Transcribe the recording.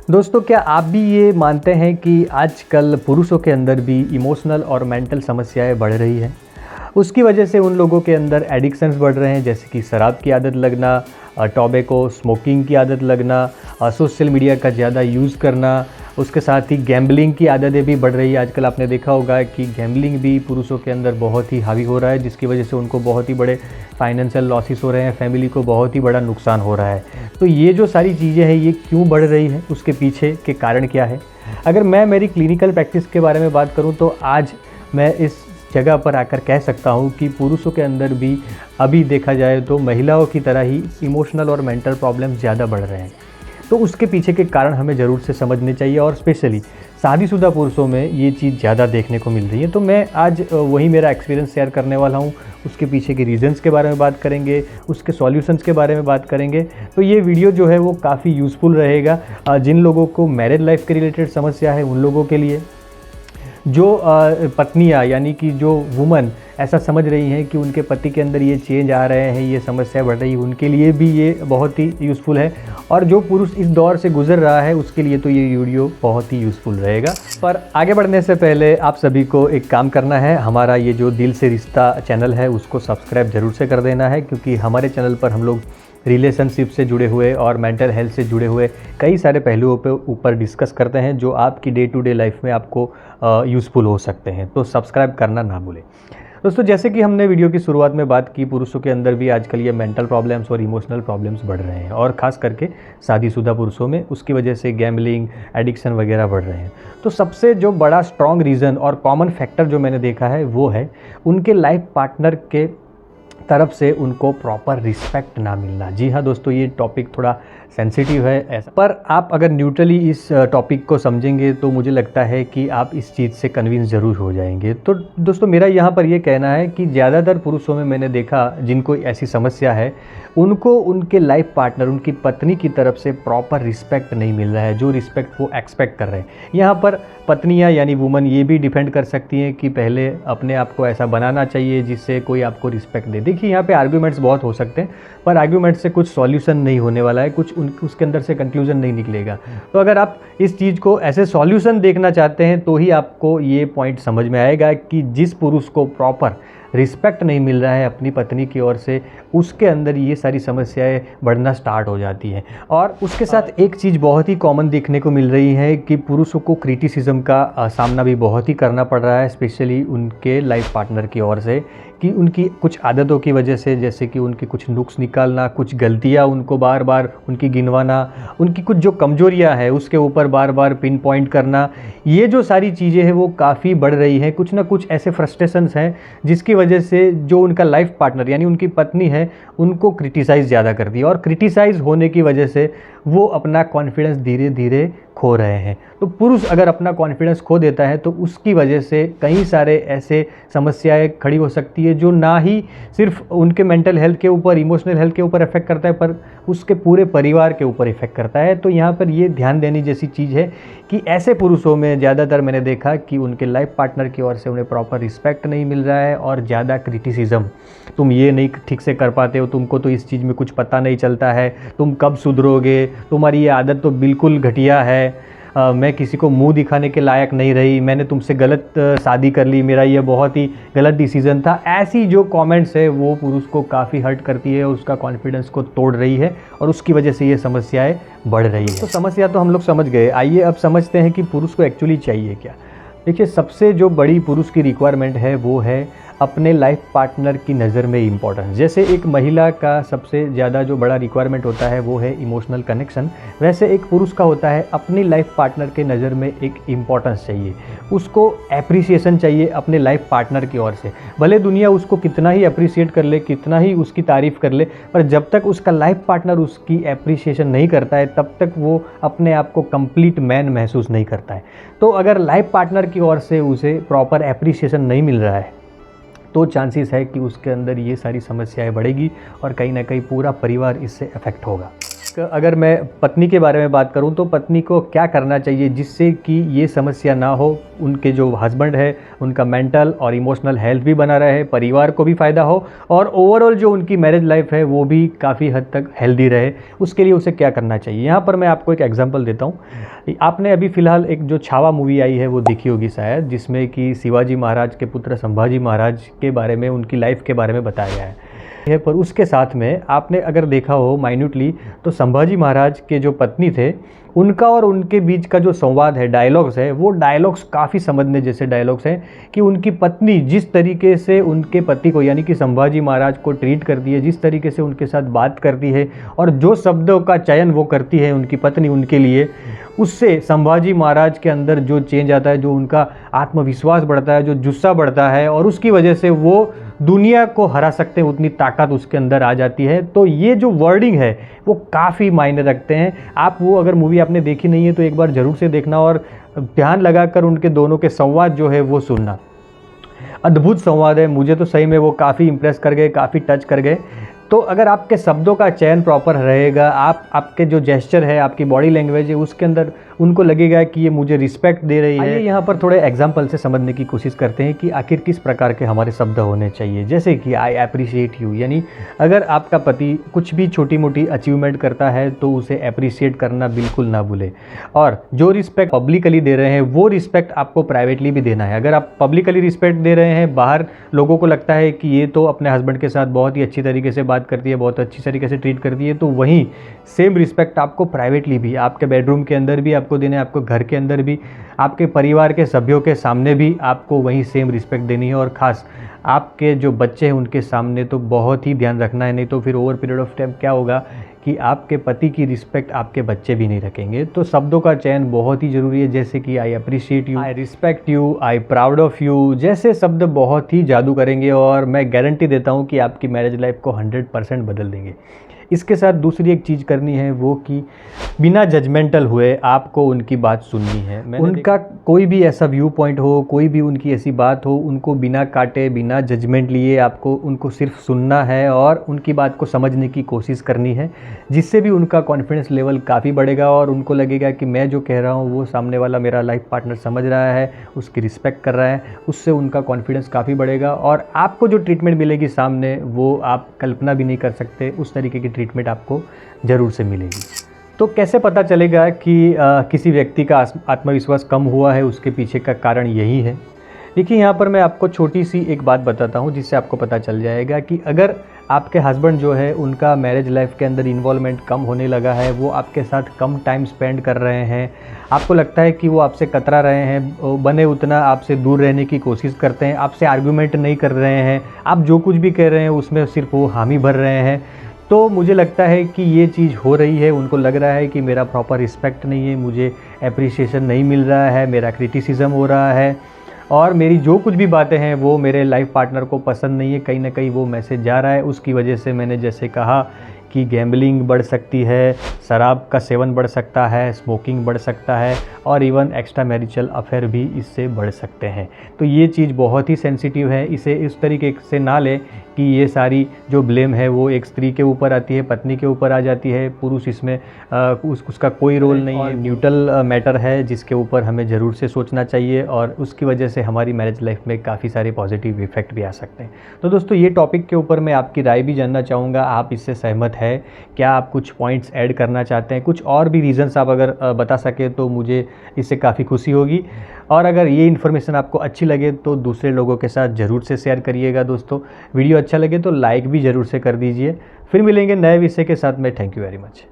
दोस्तों, क्या आप भी ये मानते हैं कि आजकल पुरुषों के अंदर भी इमोशनल और मेंटल समस्याएं बढ़ रही हैं? उसकी वजह से उन लोगों के अंदर एडिक्शंस बढ़ रहे हैं, जैसे कि शराब की आदत लगना, टोबैको, स्मोकिंग की आदत लगना, सोशल मीडिया का ज़्यादा यूज़ करना, उसके साथ ही गैम्बलिंग की आदतें भी बढ़ रही है। आजकल आपने देखा होगा कि गैम्बलिंग भी पुरुषों के अंदर बहुत ही हावी हो रहा है, जिसकी वजह से उनको बहुत ही बड़े फाइनेंशियल लॉसेस हो रहे हैं, फैमिली को बहुत ही बड़ा नुकसान हो रहा है। तो ये जो सारी चीज़ें हैं, ये क्यों बढ़ रही हैं, उसके पीछे के कारण क्या है? अगर मैं मेरी क्लिनिकल प्रैक्टिस के बारे में बात करूँ तो आज मैं इस जगह पर आकर कह सकता हूँ कि पुरुषों के अंदर भी अभी देखा जाए तो महिलाओं की तरह ही इमोशनल और मेंटल प्रॉब्लम ज़्यादा बढ़ रहे हैं। तो उसके पीछे के कारण हमें ज़रूर से समझने चाहिए, और स्पेशली शादीशुदा पुरुषों में ये चीज़ ज़्यादा देखने को मिल रही है। तो मैं आज वही मेरा एक्सपीरियंस शेयर करने वाला हूँ। उसके पीछे के रीज़न्स के बारे में बात करेंगे, उसके सॉल्यूशंस के बारे में बात करेंगे। तो ये वीडियो जो है वो काफ़ी यूज़फुल रहेगा जिन लोगों को मैरिज लाइफ के रिलेटेड समस्या है उन लोगों के लिए। जो पत्नियाँ यानी कि जो वुमन ऐसा समझ रही हैं कि उनके पति के अंदर ये चेंज आ रहे हैं, ये समस्या बढ़ रही है, उनके लिए भी ये बहुत ही यूज़फुल है। और जो पुरुष इस दौर से गुजर रहा है उसके लिए तो ये वीडियो बहुत ही यूज़फुल रहेगा। पर आगे बढ़ने से पहले आप सभी को एक काम करना है, हमारा ये जो दिल से रिश्ता चैनल है उसको सब्सक्राइब ज़रूर से कर देना है, क्योंकि हमारे चैनल पर हम लोग रिलेशनशिप से जुड़े हुए और मेंटल हेल्थ से जुड़े हुए कई सारे पहलुओं पे ऊपर डिस्कस करते हैं जो आपकी डे टू डे लाइफ में आपको यूज़फुल हो सकते हैं। तो सब्सक्राइब करना ना भूलें। दोस्तों, जैसे कि हमने वीडियो की शुरुआत में बात की, पुरुषों के अंदर भी आजकल ये मेंटल प्रॉब्लम्स और इमोशनल प्रॉब्लम्स बढ़ रहे हैं, और ख़ास करके शादीशुदा पुरुषों में उसकी वजह से गैम्बलिंग, एडिक्शन वगैरह बढ़ रहे हैं। तो सबसे जो बड़ा स्ट्रॉन्ग रीज़न और कॉमन फैक्टर जो मैंने देखा है वो है उनके लाइफ पार्टनर के तरफ से उनको प्रॉपर रिस्पेक्ट ना मिलना। जी हाँ दोस्तों, ये टॉपिक थोड़ा सेंसिटिव है ऐसा, पर आप अगर न्यूट्रली इस टॉपिक को समझेंगे तो मुझे लगता है कि आप इस चीज़ से कन्विंस ज़रूर हो जाएंगे। तो दोस्तों, मेरा यहाँ पर ये कहना है कि ज़्यादातर पुरुषों में मैंने देखा जिनको ऐसी समस्या है, उनको उनके लाइफ पार्टनर, उनकी पत्नी की तरफ से प्रॉपर रिस्पेक्ट नहीं मिल रहा है, जो रिस्पेक्ट वो एक्सपेक्ट कर रहे हैं। यहाँ पर पत्नियाँ यानी वुमन ये भी डिपेंड कर सकती हैं कि पहले अपने आप को ऐसा बनाना चाहिए जिससे कोई आपको रिस्पेक्ट दे। देखिए, यहाँ पे आर्ग्यूमेंट्स बहुत हो सकते हैं, पर आर्ग्यूमेंट से कुछ सॉल्यूशन नहीं होने वाला है, कुछ उसके अंदर से कंक्लूजन नहीं निकलेगा। तो अगर आप इस चीज़ को ऐसे सॉल्यूशन देखना चाहते हैं तो ही आपको ये पॉइंट समझ में आएगा कि जिस पुरुष को प्रॉपर रिस्पेक्ट नहीं मिल रहा है अपनी पत्नी की ओर से, उसके अंदर ये सारी समस्याएं बढ़ना स्टार्ट हो जाती हैं। और उसके साथ एक चीज़ बहुत ही कॉमन देखने को मिल रही है कि पुरुषों को क्रिटिसिज्म का सामना भी बहुत ही करना पड़ रहा है, स्पेशली उनके लाइफ पार्टनर की ओर से, कि उनकी कुछ आदतों की वजह से, जैसे कि उनकी कुछ नुक्स निकालना, कुछ गलतियां उनको बार बार उनकी गिनवाना, उनकी कुछ जो कमजोरियां हैं उसके ऊपर बार बार पिन पॉइंट करना, ये जो सारी चीज़ें हैं वो काफ़ी बढ़ रही हैं। कुछ ना कुछ ऐसे फ्रस्ट्रेशंस हैं जिसकी वजह से जो उनका लाइफ पार्टनर यानी उनकी पत्नी है उनको क्रिटिसाइज़ ज़्यादा करती है, और क्रिटिसाइज़ होने की वजह से वो अपना कॉन्फिडेंस धीरे धीरे खो रहे हैं। तो पुरुष अगर अपना कॉन्फिडेंस खो देता है तो उसकी वजह से कई सारे ऐसे समस्याएं खड़ी हो सकती है जो ना ही सिर्फ उनके मेंटल हेल्थ के ऊपर, इमोशनल हेल्थ के ऊपर इफेक्ट करता है, पर उसके पूरे परिवार के ऊपर इफेक्ट करता है। तो यहाँ पर ये ध्यान देने जैसी चीज़ है कि ऐसे पुरुषों में ज़्यादातर मैंने देखा कि उनके लाइफ पार्टनर की ओर से उन्हें प्रॉपर रिस्पेक्ट नहीं मिल रहा है, और ज़्यादा क्रिटिसिज्म, तुम ये नहीं ठीक से कर पाते हो, तुमको तो इस चीज़ में कुछ पता नहीं चलता है, तुम कब सुधरोगे, तुम्हारी ये आदत तो बिल्कुल घटिया है, मैं किसी को मुंह दिखाने के लायक नहीं रही, मैंने तुमसे गलत शादी कर ली, मेरा ये बहुत ही गलत डिसीजन था। ऐसी जो कमेंट्स है वो पुरुष को काफ़ी हर्ट करती है, उसका कॉन्फिडेंस को तोड़ रही है, और उसकी वजह से ये समस्याएं बढ़ रही है। तो समस्या तो हम लोग समझ गए, आइए अब समझते हैं कि पुरुष को एक्चुअली चाहिए क्या। देखिए, सबसे जो बड़ी पुरुष की रिक्वायरमेंट है वो है अपने लाइफ पार्टनर की नज़र में इम्पोर्टेंस। जैसे एक महिला का सबसे ज़्यादा जो बड़ा रिक्वायरमेंट होता है वो है इमोशनल कनेक्शन, वैसे एक पुरुष का होता है अपनी लाइफ पार्टनर के नज़र में एक इम्पोर्टेंस चाहिए, उसको एप्रिसिएशन चाहिए अपने लाइफ पार्टनर की ओर से। भले दुनिया उसको कितना ही अप्रिशिएट कर ले, कितना ही उसकी तारीफ़ कर ले, पर जब तक उसका लाइफ पार्टनर उसकी एप्रिसिएशन नहीं करता है तब तक वो अपने आप को कंप्लीट मैन महसूस नहीं करता है। तो अगर लाइफ पार्टनर की ओर से उसे प्रॉपर एप्रिसिएशन नहीं मिल रहा है तो चांसेस है कि उसके अंदर ये सारी समस्याएं बढ़ेगी, और कहीं ना कहीं पूरा परिवार इससे अफेक्ट होगा। अगर मैं पत्नी के बारे में बात करूं तो पत्नी को क्या करना चाहिए जिससे कि ये समस्या ना हो, उनके जो हस्बैंड है उनका मेंटल और इमोशनल हेल्थ भी बना रहे, परिवार को भी फ़ायदा हो और ओवरऑल जो उनकी मैरिज लाइफ है वो भी काफ़ी हद तक हेल्दी रहे, उसके लिए उसे क्या करना चाहिए। यहाँ पर मैं आपको एक एग्जांपल देता हूँ। आपने अभी फ़िलहाल एक जो छावा मूवी आई है वो देखी होगी शायद, जिसमें कि शिवाजी महाराज के पुत्र संभाजी महाराज के बारे में, उनकी लाइफ के बारे में बताया गया है। पर उसके साथ में आपने अगर देखा हो माइन्यूटली तो संभाजी महाराज के जो पत्नी थे उनका और उनके बीच का जो संवाद है, डायलॉग्स है, वो डायलॉग्स काफ़ी समझने जैसे डायलॉग्स हैं कि उनकी पत्नी जिस तरीके से उनके पति को यानी कि संभाजी महाराज को ट्रीट करती है, जिस तरीके से उनके साथ बात करती है और जो शब्दों का चयन वो करती है उनकी पत्नी उनके लिए, उससे संभाजी महाराज के अंदर जो चेंज आता है, जो उनका आत्मविश्वास बढ़ता है, जो जुस्सा बढ़ता है और उसकी वजह से वो दुनिया को हरा सकते हैं, उतनी ताकत उसके अंदर आ जाती है। तो ये जो वर्डिंग है वो काफ़ी मायने रखते हैं। आप वो अगर मूवी आपने देखी नहीं है तो एक बार ज़रूर से देखना और ध्यान लगाकर उनके दोनों के संवाद जो है वो सुनना। अद्भुत संवाद है, मुझे तो सही में वो काफ़ी इम्प्रेस कर गए, काफ़ी टच कर गए। तो अगर आपके शब्दों का चयन प्रॉपर रहेगा, आपके जो जेस्चर है, आपकी बॉडी लैंग्वेज है, उसके अंदर उनको लगेगा कि ये मुझे रिस्पेक्ट दे रही है। यहाँ पर थोड़े एग्जांपल से समझने की कोशिश करते हैं कि आखिर किस प्रकार के हमारे शब्द होने चाहिए। जैसे कि आई अप्रिशिएट यू, यानी अगर आपका पति कुछ भी छोटी मोटी अचीवमेंट करता है तो उसे अप्रिशिएट करना बिल्कुल ना भूले। और जो रिस्पेक्ट पब्लिकली दे रहे हैं वो रिस्पेक्ट आपको प्राइवेटली भी देना है। अगर आप पब्लिकली रिस्पेक्ट दे रहे हैं, बाहर लोगों को लगता है कि ये तो अपने हस्बैंड के साथ बहुत ही अच्छी तरीके से बात करती है, बहुत अच्छी तरीके से ट्रीट करती है, तो वहीं सेम रिस्पेक्ट आपको प्राइवेटली भी, आपके बेडरूम के अंदर भी आपको देना है, आपको घर के अंदर भी, आपके परिवार के सभ्यों के सामने भी आपको वही सेम रिस्पेक्ट देनी है। और ख़ास आपके जो बच्चे हैं उनके सामने तो बहुत ही ध्यान रखना है, नहीं तो फिर ओवर पीरियड ऑफ टाइम क्या होगा कि आपके पति की रिस्पेक्ट आपके बच्चे भी नहीं रखेंगे। तो शब्दों का चयन बहुत ही ज़रूरी है, जैसे कि I appreciate you, I respect you, I proud of you जैसे शब्द बहुत ही जादू करेंगे और मैं गारंटी देता हूँ कि आपकी मैरिज लाइफ को 100% बदल देंगे। इसके साथ दूसरी एक चीज़ करनी है वो कि बिना जजमेंटल हुए आपको उनकी बात सुननी है। उनका कोई भी ऐसा व्यू पॉइंट हो, कोई भी उनकी ऐसी बात हो, उनको बिना काटे, बिना जजमेंट लिए आपको उनको सिर्फ सुनना है और उनकी बात को समझने की कोशिश करनी है, जिससे भी उनका कॉन्फिडेंस लेवल काफ़ी बढ़ेगा और उनको लगेगा कि मैं जो कह रहा हूँ वो सामने वाला मेरा लाइफ पार्टनर समझ रहा है, उसकी रिस्पेक्ट कर रहा है। उससे उनका कॉन्फिडेंस काफ़ी बढ़ेगा और आपको जो ट्रीटमेंट मिलेगी सामने वो आप कल्पना भी नहीं कर सकते, उस तरीके की ट्रीटमेंट आपको ज़रूर से मिलेगी। तो कैसे पता चलेगा कि किसी व्यक्ति का आत्मविश्वास कम हुआ है, उसके पीछे का कारण यही है। देखिए यहाँ पर मैं आपको छोटी सी एक बात बताता हूँ जिससे आपको पता चल जाएगा कि अगर आपके हस्बैंड जो है उनका मैरिज लाइफ के अंदर इन्वॉल्वमेंट कम होने लगा है, वो आपके साथ कम टाइम स्पेंड कर रहे हैं, आपको लगता है कि वो आपसे कतरा रहे हैं, बने उतना आपसे दूर रहने की कोशिश करते हैं, आपसे आर्गूमेंट नहीं कर रहे हैं, आप जो कुछ भी कह रहे हैं उसमें सिर्फ वो हामी भर रहे हैं, तो मुझे लगता है कि ये चीज़ हो रही है। उनको लग रहा है कि मेरा प्रॉपर रिस्पेक्ट नहीं है, मुझे एप्रिसिएशन नहीं मिल रहा है, मेरा क्रिटिसिज्म हो रहा है और मेरी जो कुछ भी बातें हैं वो मेरे लाइफ पार्टनर को पसंद नहीं है। कहीं ना कहीं वो मैसेज जा रहा है। उसकी वजह से मैंने जैसे कहा कि गैम्बलिंग बढ़ सकती है, शराब का सेवन बढ़ सकता है, स्मोकिंग बढ़ सकता है और इवन एक्स्ट्रा मैरिटल अफेयर भी इससे बढ़ सकते हैं। तो ये चीज़ बहुत ही सेंसिटिव है, इसे इस तरीके से ना लें कि ये सारी जो ब्लेम है वो एक स्त्री के ऊपर आती है, पत्नी के ऊपर आ जाती है, पुरुष इसमें उसका कोई रोल नहीं है, न्यूट्रल मैटर है जिसके ऊपर हमें ज़रूर से सोचना चाहिए और उसकी वजह से हमारी मैरिज लाइफ में काफ़ी सारे पॉजिटिव इफेक्ट भी आ सकते हैं। तो दोस्तों ये टॉपिक के ऊपर मैं आपकी राय भी जानना चाहूँगा, आप इससे सहमत है क्या? आप कुछ पॉइंट्स ऐड करना चाहते हैं? कुछ और भी रीज़न्स आप अगर बता सकें तो मुझे इससे काफ़ी खुशी होगी। और अगर ये इन्फॉर्मेशन आपको अच्छी लगे तो दूसरे लोगों के साथ ज़रूर से शेयर करिएगा। दोस्तों वीडियो अच्छा लगे तो लाइक भी ज़रूर से कर दीजिए। फिर मिलेंगे नए विषय के साथ में। Thank you very much.